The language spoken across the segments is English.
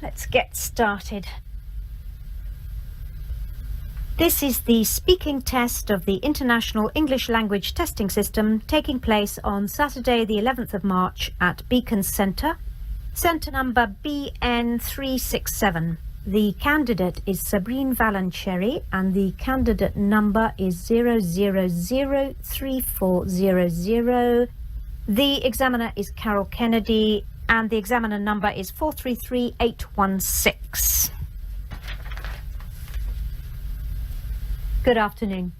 let's get started. This is the speaking test of the International English Language Testing System taking place on Saturday the 11th of March at Beacon Centre, centre number BN367. The candidate is Sabrine Valancheri and the candidate number is 0003400. The examiner is Carol Kennedy and the examiner number is 433816. Good afternoon.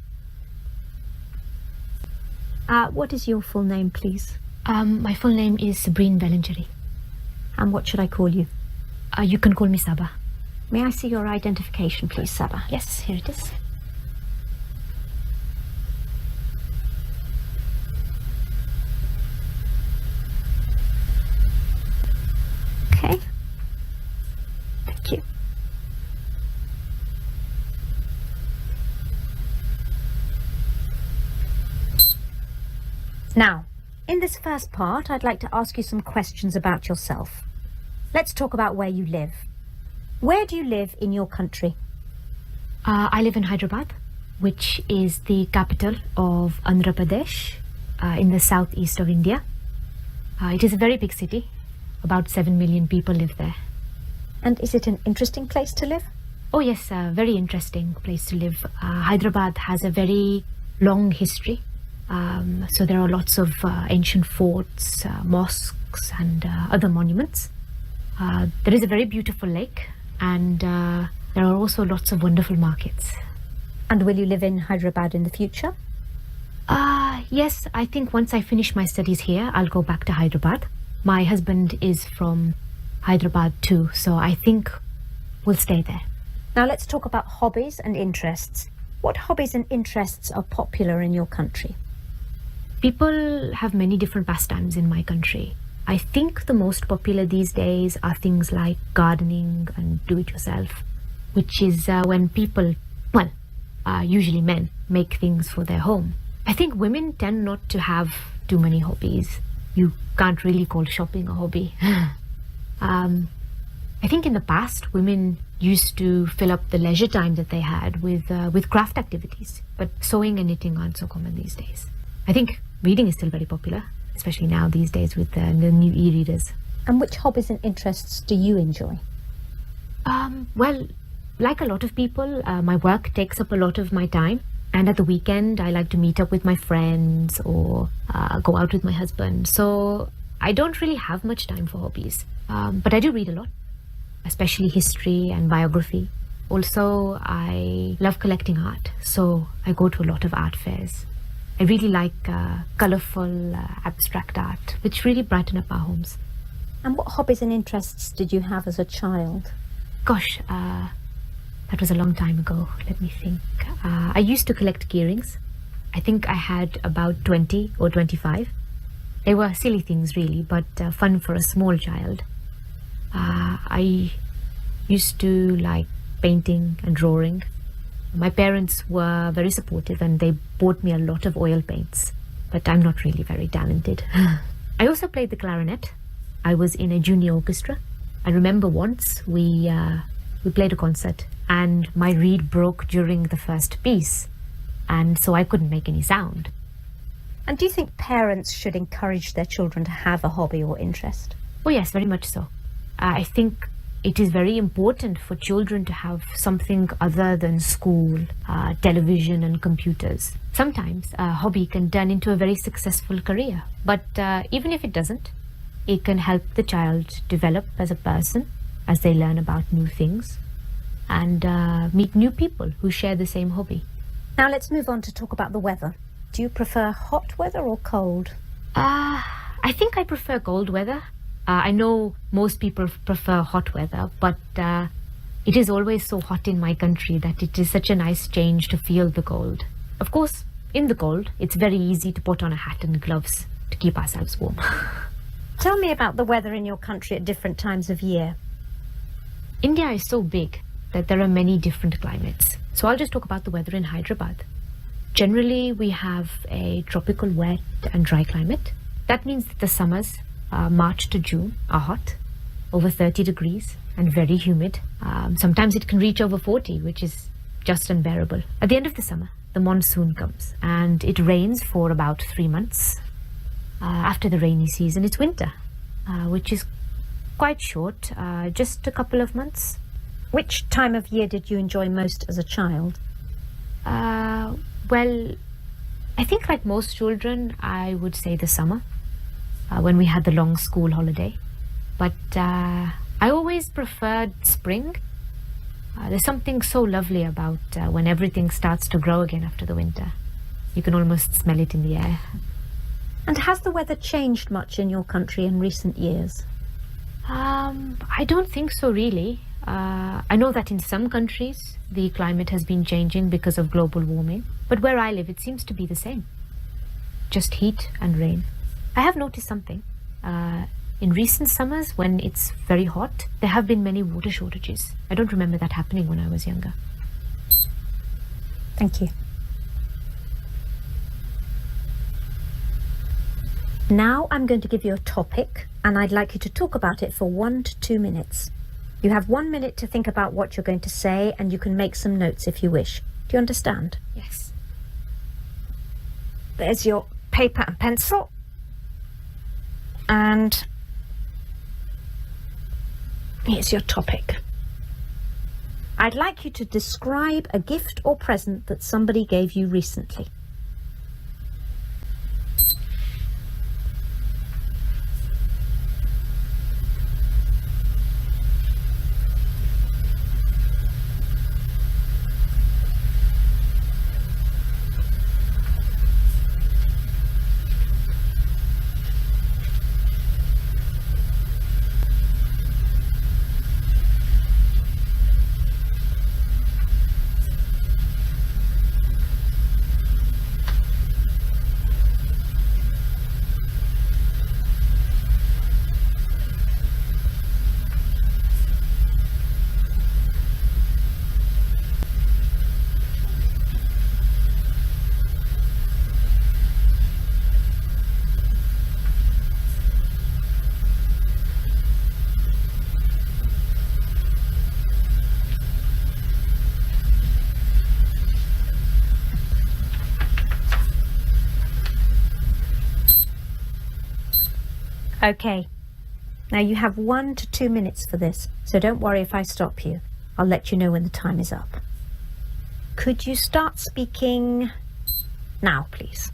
What is your full name, please? My full name is Sabrine Valancheri. And what should I call you? You can call me Saba. May I see your identification, please, Saba? Yes, here it is. Okay. Thank you. Now, in this first part, I'd like to ask you some questions about yourself. Let's talk about where you live. Where do you live in your country? I live in Hyderabad, which is the capital of Andhra Pradesh, in the southeast of India. It is a very big city. About 7 million people live there. And is it an interesting place to live? Oh yes, a very interesting place to live. Hyderabad has a very long history. So there are lots of ancient forts, mosques and other monuments. There is a very beautiful lake and there are also lots of wonderful markets. And will you live in Hyderabad in the future? Yes, I think once I finish my studies here, I'll go back to Hyderabad. My husband is from Hyderabad too, so I think we'll stay there. Now let's talk about hobbies and interests. What hobbies and interests are popular in your country? People have many different pastimes in my country. I think the most popular these days are things like gardening and do-it-yourself, which is when people, usually men, make things for their home. I think women tend not to have too many hobbies. You can't really call shopping a hobby. I think in the past, women used to fill up the leisure time that they had with craft activities, but sewing and knitting aren't so common these days. I think reading is still very popular, especially now these days with the new e-readers. And which hobbies and interests do you enjoy? Well, like a lot of people, my work takes up a lot of my time. And at the weekend, I like to meet up with my friends or go out with my husband. So I don't really have much time for hobbies. But I do read a lot, especially history and biography. Also, I love collecting art. So I go to a lot of art fairs. I really like colourful, abstract art, which really brighten up our homes. And what hobbies and interests did you have as a child? Gosh, that was a long time ago. Let me think. I used to collect key rings. I think I had about 20 or 25. They were silly things really, but fun for a small child. I used to like painting and drawing. My parents were very supportive and they bought me a lot of oil paints, but I'm not really very talented. I also played the clarinet. I was in a junior orchestra. I remember once we played a concert and my reed broke during the first piece, and so I couldn't make any sound. And do you think parents should encourage their children to have a hobby or interest? Oh yes, very much so. I think it is very important for children to have something other than school, television and computers. Sometimes a hobby can turn into a very successful career, but even if it doesn't, it can help the child develop as a person as they learn about new things and meet new people who share the same hobby. Now let's move on to talk about the weather. Do you prefer hot weather or cold? I think I prefer cold weather. I know most people prefer hot weather, but it is always so hot in my country that it is such a nice change to feel the cold. Of course, in the cold, it's very easy to put on a hat and gloves to keep ourselves warm. Tell me about the weather in your country at different times of year. India is so big that there are many different climates. So I'll just talk about the weather in Hyderabad. Generally, we have a tropical wet and dry climate. That means that the summers, March to June, are hot. over 30 degrees and very humid. Sometimes it can reach over 40, which is just unbearable. At the end of the summer, the monsoon comes and it rains for about 3 months. After the rainy season, it's winter, which is quite short, just a couple of months. Which time of year did you enjoy most as a child? Well, I think like most children, I would say the summer, when we had the long school holiday. But I always preferred spring. There's something so lovely about when everything starts to grow again after the winter. You can almost smell it in the air. And has the weather changed much in your country in recent years? I don't think so, really. I know that in some countries the climate has been changing because of global warming, but where I live it seems to be the same. Just heat and rain. I have noticed something. In recent summers, when it's very hot, there have been many water shortages. I don't remember that happening when I was younger. Thank you. Now I'm going to give you a topic, and I'd like you to talk about it for 1 to 2 minutes. You have 1 minute to think about what you're going to say, and you can make some notes if you wish. Do you understand? Yes. There's your paper and pencil. And here's your topic. I'd like you to describe a gift or present that somebody gave you recently. Okay. Now you have 1 to 2 minutes for this, so don't worry if I stop you. I'll let you know when the time is up. Could you start speaking now, please?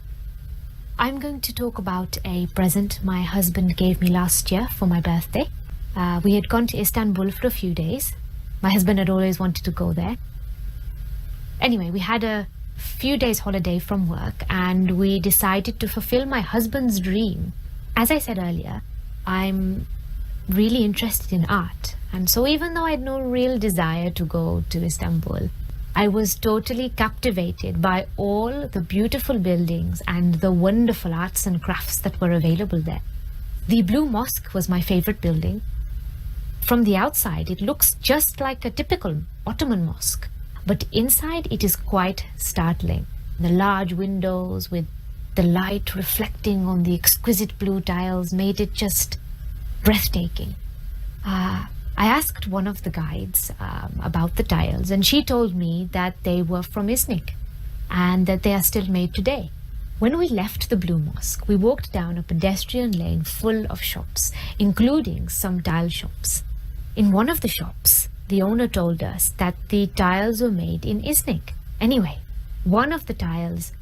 I'm going to talk about a present my husband gave me last year for my birthday. We had gone to Istanbul for a few days. My husband had always wanted to go there. Anyway, we had a few days holiday from work and we decided to fulfill my husband's dream. As I said earlier, I'm really interested in art. And so even though I had no real desire to go to Istanbul, I was totally captivated by all the beautiful buildings and the wonderful arts and crafts that were available there. The Blue Mosque was my favorite building. From the outside, it looks just like a typical Ottoman mosque, but inside it is quite startling. The large windows with the light reflecting on the exquisite blue tiles made it just breathtaking. I asked one of the guides about the tiles, and she told me that they were from Iznik and that they are still made today. When we left the Blue Mosque, we walked down a pedestrian lane full of shops, including some tile shops. In one of the shops, the owner told us that the tiles were made in Iznik. Anyway, one of the tiles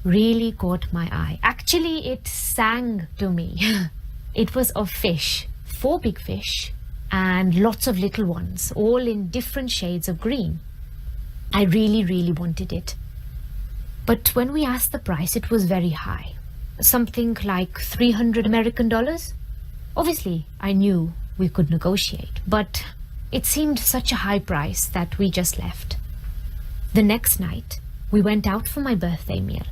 really caught my eye. Actually, it sang to me. It was of fish, 4 big fish, and lots of little ones, all in different shades of green. I really wanted it. But when we asked the price, it was very high. Something like $300 American. Obviously, I knew we could negotiate, but it seemed such a high price that we just left. The next night, we went out for my birthday meal.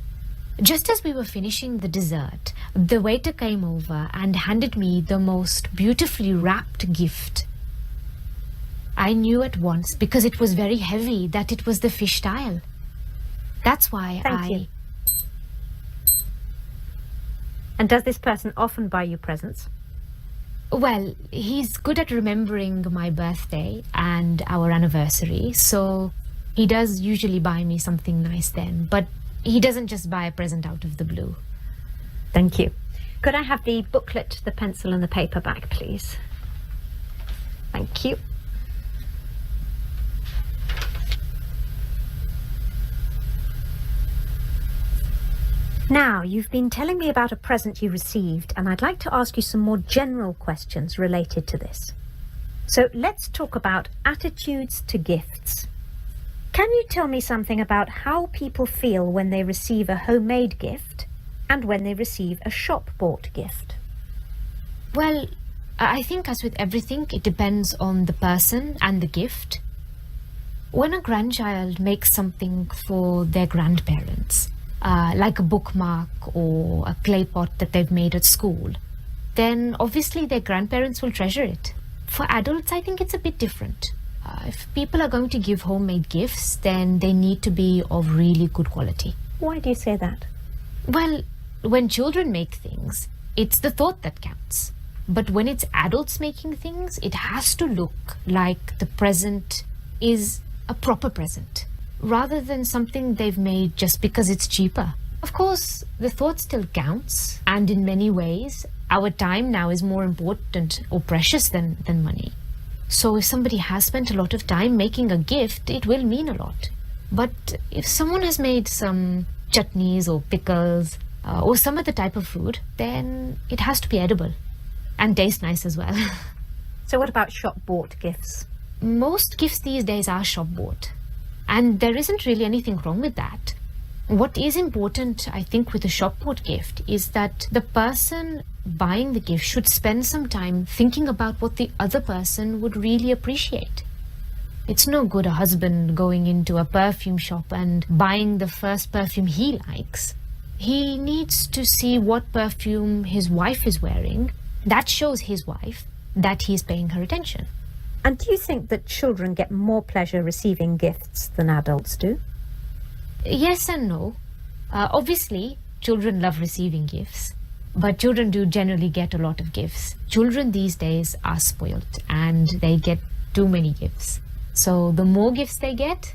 Just as we were finishing the dessert, the waiter came over and handed me the most beautifully wrapped gift. I knew at once, because it was very heavy, that it was the fish tile. That's why Thank you. And does this person often buy you presents? Well, he's good at remembering my birthday and our anniversary, so he does usually buy me something nice then, but he doesn't just buy a present out of the blue. Thank you. Could I have the booklet, the pencil and the paper back, please? Thank you. Now, you've been telling me about a present you received, and I'd like to ask you some more general questions related to this. So let's talk about attitudes to gifts. Can you tell me something about how people feel when they receive a homemade gift and when they receive a shop-bought gift? Well, I think as with everything, it depends on the person and the gift. When a grandchild makes something for their grandparents, like a bookmark or a clay pot that they've made at school, then obviously their grandparents will treasure it. For adults, I think it's a bit different. If people are going to give homemade gifts, then they need to be of really good quality. Why do you say that? Well, when children make things, it's the thought that counts. But when it's adults making things, it has to look like the present is a proper present, rather than something they've made just because it's cheaper. Of course, the thought still counts, and in many ways, our time now is more important or precious than money. So if somebody has spent a lot of time making a gift, it will mean a lot. But if someone has made some chutneys or pickles or some other type of food, then it has to be edible and taste nice as well. So what about shop-bought gifts? Most gifts these days are shop-bought. And there isn't really anything wrong with that. What is important, I think, with a shop-bought gift is that the person buying the gift should spend some time thinking about what the other person would really appreciate. It's no good a husband going into a perfume shop and buying the first perfume he likes. He needs to see what perfume his wife is wearing. That shows his wife that he's paying her attention. And do you think that children get more pleasure receiving gifts than adults do? Yes and no. Obviously, children love receiving gifts, but children do generally get a lot of gifts. Children these days are spoiled and they get too many gifts. So the more gifts they get,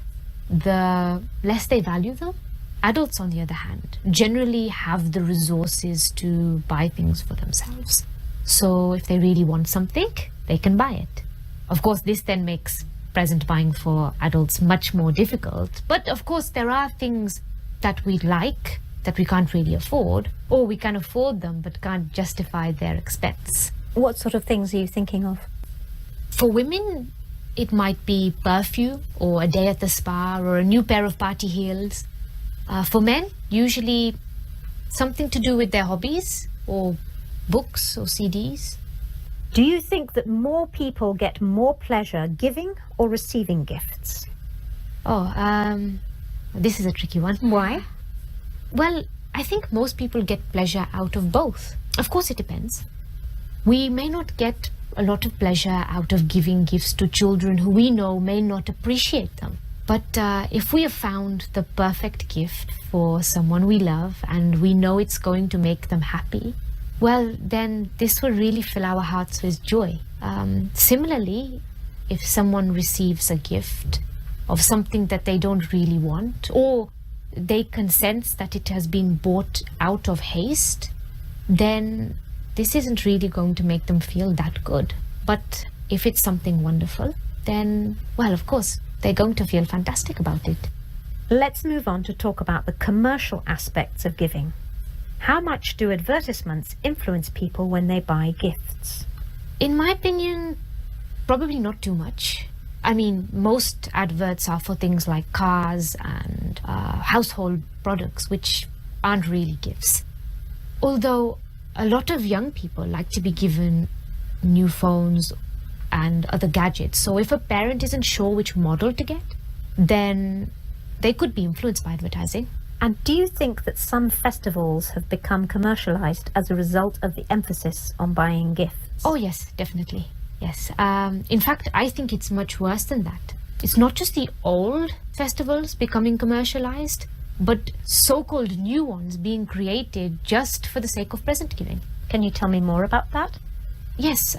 the less they value them. Adults, on the other hand, generally have the resources to buy things for themselves. So if they really want something, they can buy it. Of course, this then makes present buying for adults much more difficult. But of course, there are things that we like that we can't really afford, or we can afford them but can't justify their expense. What sort of things are you thinking of? For women, it might be perfume or a day at the spa or a new pair of party heels. For men, usually something to do with their hobbies or books or CDs. Do you think that more people get more pleasure giving or receiving gifts? This is a tricky one. Why? Well, I think most people get pleasure out of both. Of course, it depends. We may not get a lot of pleasure out of giving gifts to children who we know may not appreciate them. But if we have found the perfect gift for someone we love and we know it's going to make them happy, well, then this will really fill our hearts with joy. Similarly, if someone receives a gift of something that they don't really want, or they can sense that it has been bought out of haste, then this isn't really going to make them feel that good. But if it's something wonderful, then, well, of course, they're going to feel fantastic about it. Let's move on to talk about the commercial aspects of giving. How much do advertisements influence people when they buy gifts? In my opinion, probably not too much. I mean, most adverts are for things like cars and household products, which aren't really gifts. Although a lot of young people like to be given new phones and other gadgets. So if a parent isn't sure which model to get, then they could be influenced by advertising. And do you think that some festivals have become commercialized as a result of the emphasis on buying gifts? Oh, yes, definitely. Yes. In fact, I think it's much worse than that. It's not just the old festivals becoming commercialized, but so-called new ones being created just for the sake of present giving. Can you tell me more about that? Yes,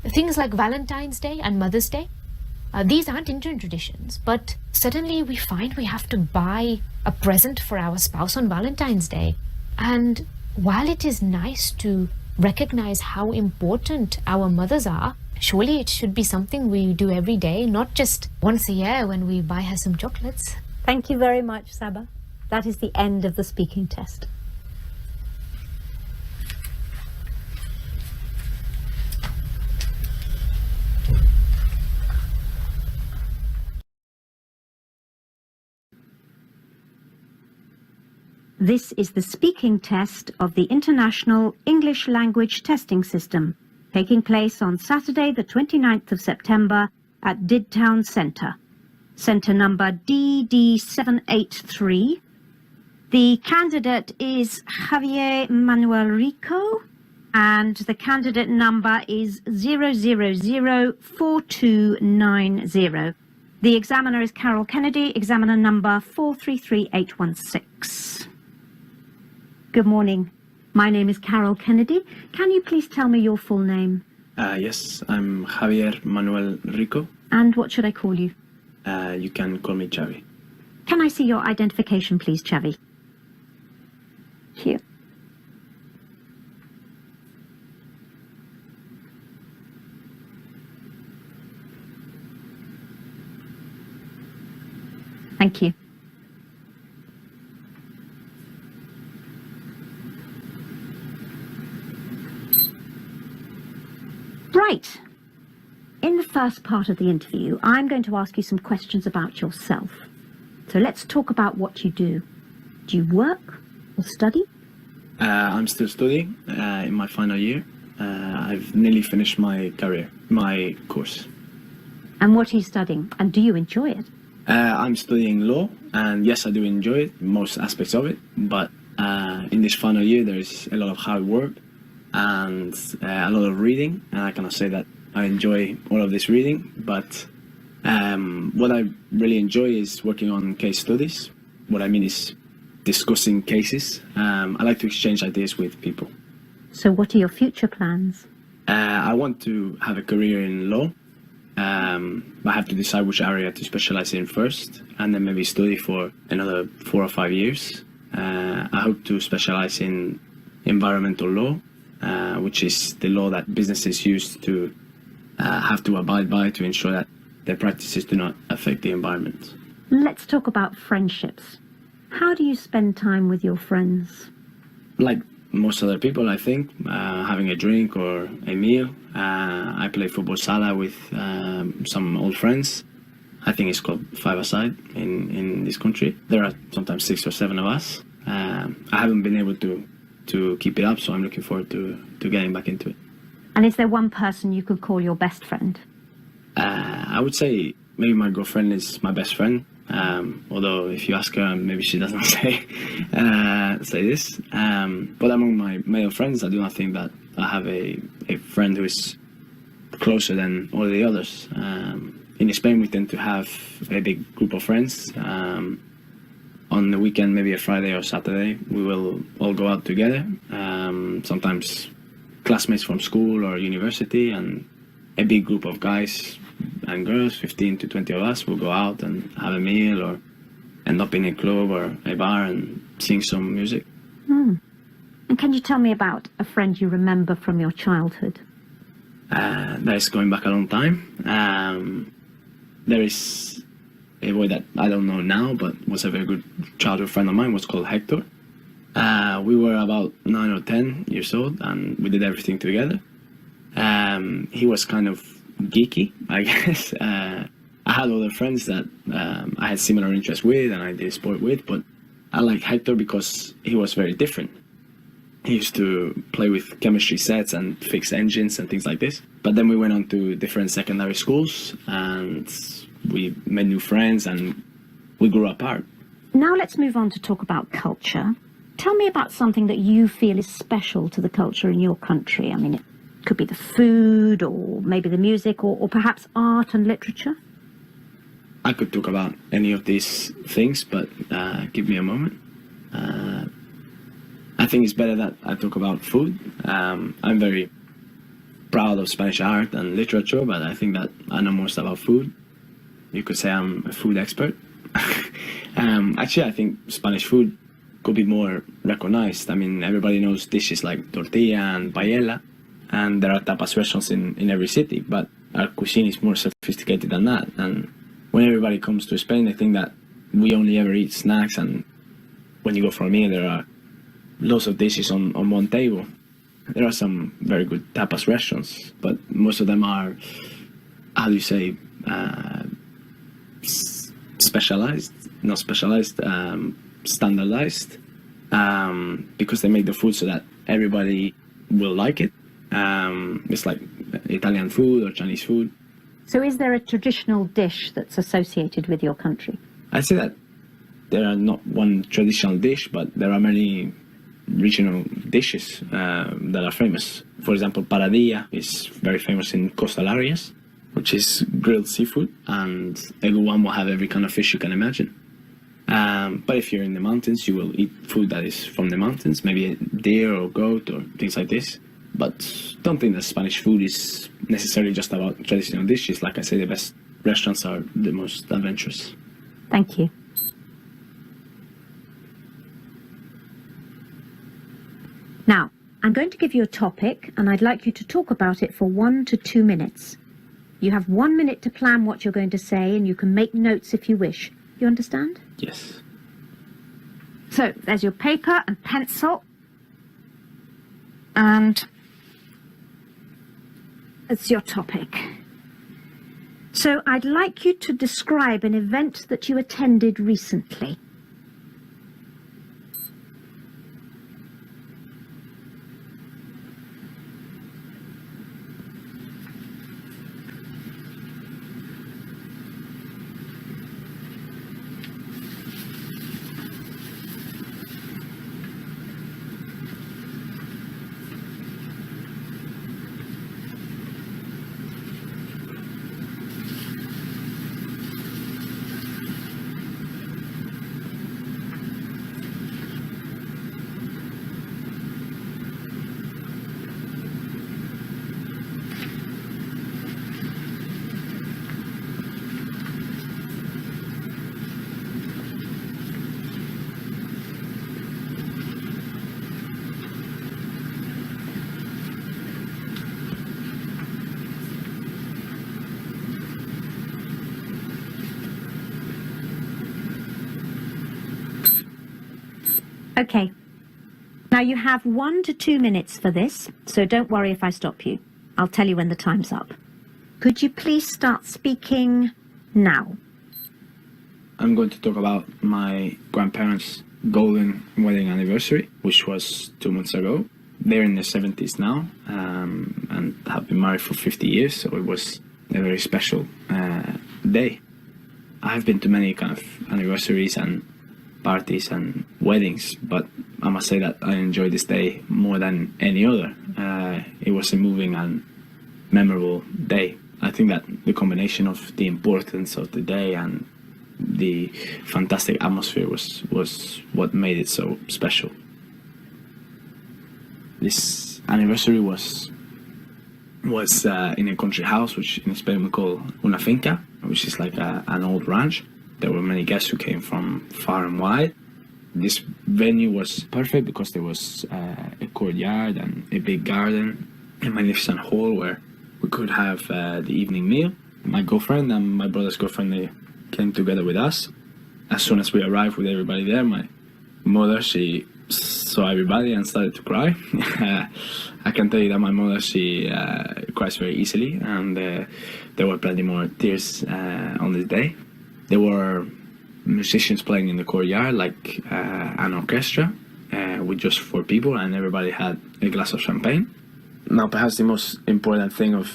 things like Valentine's Day and Mother's Day. These aren't Indian traditions, but suddenly we find we have to buy a present for our spouse on Valentine's Day. And while it is nice to recognize how important our mothers are, surely it should be something we do every day, not just once a year when we buy her some chocolates. Thank you very much, Saba. That is the end of the speaking test. This is the speaking test of the International English Language Testing System, taking place on Saturday the 29th of September at Didtown Centre. Centre number DD783. The candidate is Javier Manuel Rico, and the candidate number is 0004290. The examiner is Carol Kennedy, examiner number 433816. Good morning. My name is Carol Kennedy. Can you please tell me your full name? Yes, I'm Javier Manuel Rico. And what should I call you? You can call me Xavi. Can I see your identification, please, Xavi? Here. Thank you. Right. In the first part of the interview, I'm going to ask you some questions about yourself. So let's talk about what you do. Do you work or study? I'm still studying in my final year. I've nearly finished my course. And what are you studying? And do you enjoy it? I'm studying law, and yes, I do enjoy it, most aspects of it. But in this final year, there's a lot of hard work and a lot of reading, and I cannot say that I enjoy all of this reading, but what I really enjoy is working on case studies. What I mean is discussing cases. I like to exchange ideas with people. So what are your future plans? I want to have a career in law. I have to decide which area to specialize in first, and then maybe study for another 4 or 5 years. I hope to specialize in environmental law, which is the law that businesses use to have to abide by to ensure that their practices do not affect the environment. Let's talk about friendships. How do you spend time with your friends? Like most other people, I think, having a drink or a meal. I play football sala with some old friends. I think it's called five-a-side in this country. There are sometimes 6 or 7 of us. I haven't been able to keep it up, so I'm looking forward to getting back into it. And is there one person you could call your best friend? I would say maybe my girlfriend is my best friend. Although if you ask her, maybe she doesn't say this. But among my male friends, I do not think that I have a friend who is closer than all the others. In Spain, we tend to have a big group of friends. On the weekend, maybe a Friday or Saturday, we will all go out together. Sometimes classmates from school or university, and a big group of guys and girls, 15 to 20 of us, will go out and have a meal or end up in a club or a bar and sing some music. And can you tell me about a friend you remember from your childhood? That is going back a long time. There is a boy that I don't know now, but was a very good childhood friend of mine, was called Hector. We were about 9 or 10 years old, and we did everything together. He was kind of geeky, I guess. I had other friends that I had similar interests with and I did sport with, but I liked Hector because he was very different. He used to play with chemistry sets and fix engines and things like this. But then we went on to different secondary schools and we made new friends and we grew apart. Now let's move on to talk about culture. Tell me about something that you feel is special to the culture in your country. I mean, it could be the food or maybe the music or perhaps art and literature. I could talk about any of these things, but give me a moment. I think it's better that I talk about food. I'm very proud of Spanish art and literature, but I think that I know most about food. You could say I'm a food expert. Actually, I think Spanish food could be more recognized. I mean, everybody knows dishes like tortilla and paella, and there are tapas restaurants in every city, but our cuisine is more sophisticated than that. And when everybody comes to Spain, they think that we only ever eat snacks, and when you go for a meal, there are lots of dishes on one table. There are some very good tapas restaurants, but most of them are, how do you say, specialized, not specialized, standardized, because they make the food so that everybody will like it. It's like Italian food or Chinese food. So is there a traditional dish that's associated with your country? I'd say that there are not one traditional dish, but there are many regional dishes that are famous. For example, paradilla is very famous in coastal areas, which is grilled seafood, and everyone will have every kind of fish you can imagine. But if you're in the mountains, you will eat food that is from the mountains, maybe a deer or goat or things like this. But don't think that Spanish food is necessarily just about traditional dishes. Like I say, the best restaurants are the most adventurous. Thank you. Now, I'm going to give you a topic, and I'd like you to talk about it for 1 to 2 minutes. You have 1 minute to plan what you're going to say, and you can make notes if you wish. You understand? Yes. So, there's your paper and pencil. And it's your topic. So, I'd like you to describe an event that you attended recently. Okay. Now you have 1 to 2 minutes for this, so don't worry if I stop you. I'll tell you when the time's up. Could you please start speaking now? I'm going to talk about my grandparents' golden wedding anniversary, which was 2 months ago. They're in their 70s now, and have been married for 50 years, so it was a very special day. I've been to many kind of anniversaries and parties and weddings, but I must say that I enjoyed this day more than any other. It was a moving and memorable day. I think that the combination of the importance of the day and the fantastic atmosphere was what made it so special. This anniversary was in a country house, which in Spain we call una finca, which is like an old ranch. There were many guests who came from far and wide. This venue was perfect because there was a courtyard and a big garden, a magnificent hall where we could have the evening meal. My girlfriend and my brother's girlfriend, they came together with us. As soon as we arrived with everybody there, my mother, she saw everybody and started to cry. I can tell you that my mother, she cries very easily, and there were plenty more tears on this day. There were musicians playing in the courtyard, like an orchestra with just 4 people, and everybody had a glass of champagne. Now, perhaps the most important thing of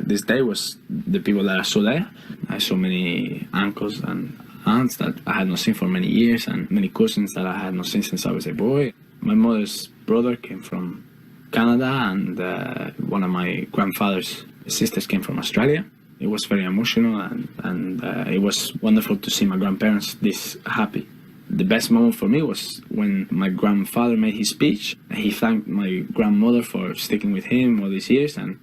this day was the people that I saw there. I saw many uncles and aunts that I had not seen for many years, and many cousins that I had not seen since I was a boy. My mother's brother came from Canada, and one of my grandfather's sisters came from Australia. It was very emotional, and it was wonderful to see my grandparents this happy. The best moment for me was when my grandfather made his speech. He thanked my grandmother for sticking with him all these years, and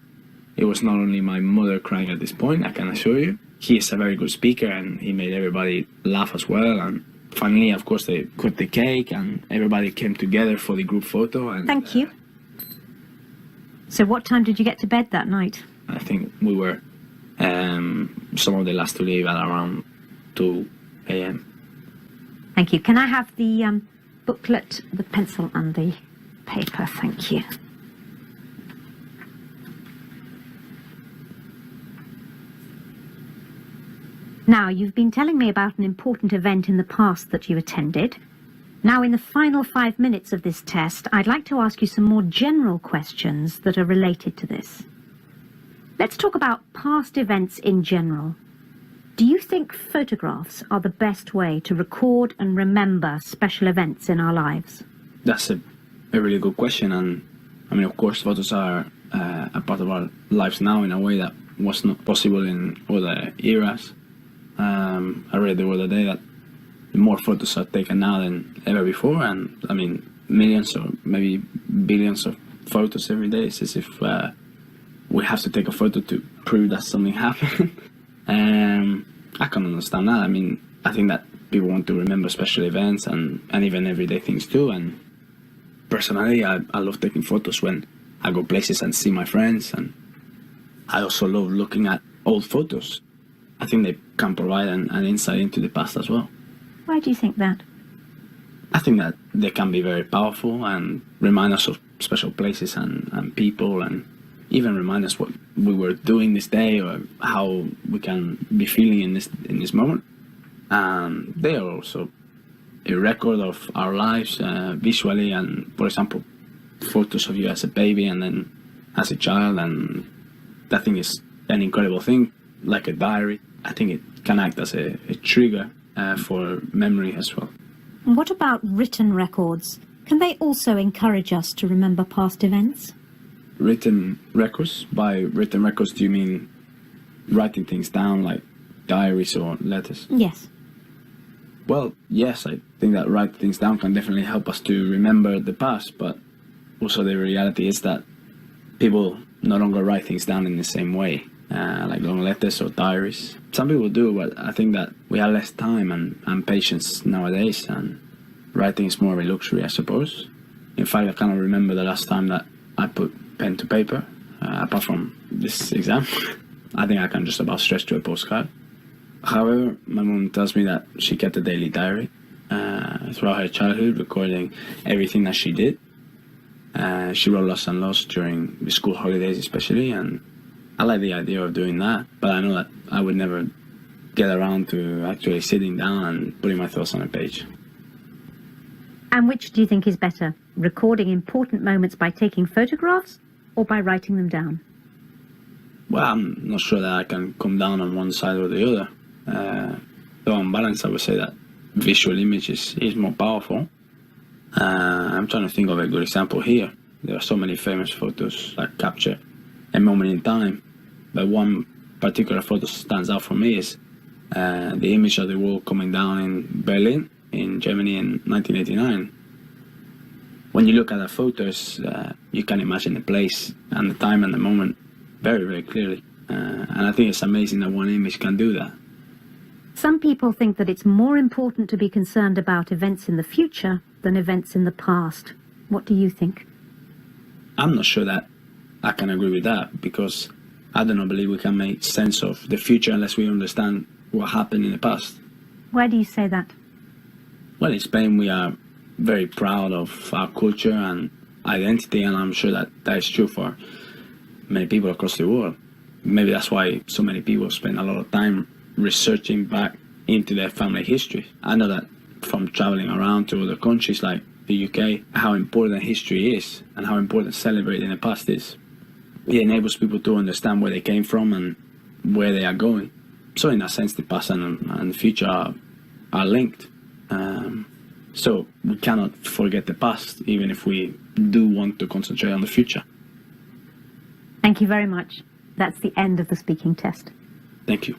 it was not only my mother crying at this point, I can assure you. He is a very good speaker and he made everybody laugh as well. And finally, of course, they cut the cake and everybody came together for the group photo. And, Thank you. So what time did you get to bed that night? I think we were some of the last to leave at around 2 a.m. Thank you. Can I have the booklet, the pencil and the paper? Thank you. Now, you've been telling me about an important event in the past that you attended. Now, in the final 5 minutes of this test, I'd like to ask you some more general questions that are related to this. Let's talk about past events in general. Do you think photographs are the best way to record and remember special events in our lives? That's a really good question. And I mean, of course, photos are a part of our lives now in a way that was not possible in other eras. I read the other day that more photos are taken now than ever before, and I mean millions or maybe billions of photos every day. It's as if we have to take a photo to prove that something happened. I can understand that. I mean, I think that people want to remember special events and even everyday things too. And personally, I love taking photos when I go places and see my friends, and I also love looking at old photos. I think they can provide an insight into the past as well. Why do you think that? I think that they can be very powerful and remind us of special places and people, and even remind us what we were doing this day or how we can be feeling in this moment. And they are also a record of our lives visually, and for example, photos of you as a baby and then as a child, and that thing is an incredible thing, like a diary. I think it can act as a trigger for memory as well. And what about written records? Can they also encourage us to remember past events? Written records? By written records, do you mean writing things down like diaries or letters? Yes. Well, yes, I think that writing things down can definitely help us to remember the past, but also the reality is that people no longer write things down in the same way, like long letters or diaries. Some people do, but I think that we have less time and patience nowadays, and writing is more of a luxury, I suppose. In fact, I cannot remember the last time that I put pen to paper, apart from this exam. I think I can just about stretch to a postcard. However, my mom tells me that she kept a daily diary throughout her childhood, recording everything that she did. She wrote lots and lots during the school holidays especially, and I like the idea of doing that, but I know that I would never get around to actually sitting down and putting my thoughts on a page. And which do you think is better, recording important moments by taking photographs or by writing them down? Well, I'm not sure that I can come down on one side or the other. Though on balance, I would say that visual image is more powerful. I'm trying to think of a good example here. There are so many famous photos that capture a moment in time, but one particular photo stands out for me is the image of the wall coming down in Berlin, in Germany in 1989. When you look at the photos, you can imagine the place and the time and the moment very, very clearly. And I think it's amazing that one image can do that. Some people think that it's more important to be concerned about events in the future than events in the past. What do you think? I'm not sure that I can agree with that, because I do not believe we can make sense of the future unless we understand what happened in the past. Why do you say that? Well, in Spain we are very proud of our culture and identity, and I'm sure that that is true for many people across the world. Maybe that's why so many people spend a lot of time researching back into their family history. I know that from traveling around to other countries like the UK, how important history is and how important celebrating the past is. It enables people to understand where they came from and where they are going. So in a sense, the past and the future are linked. So we cannot forget the past, even if we do want to concentrate on the future. Thank you very much. That's the end of the speaking test. Thank you.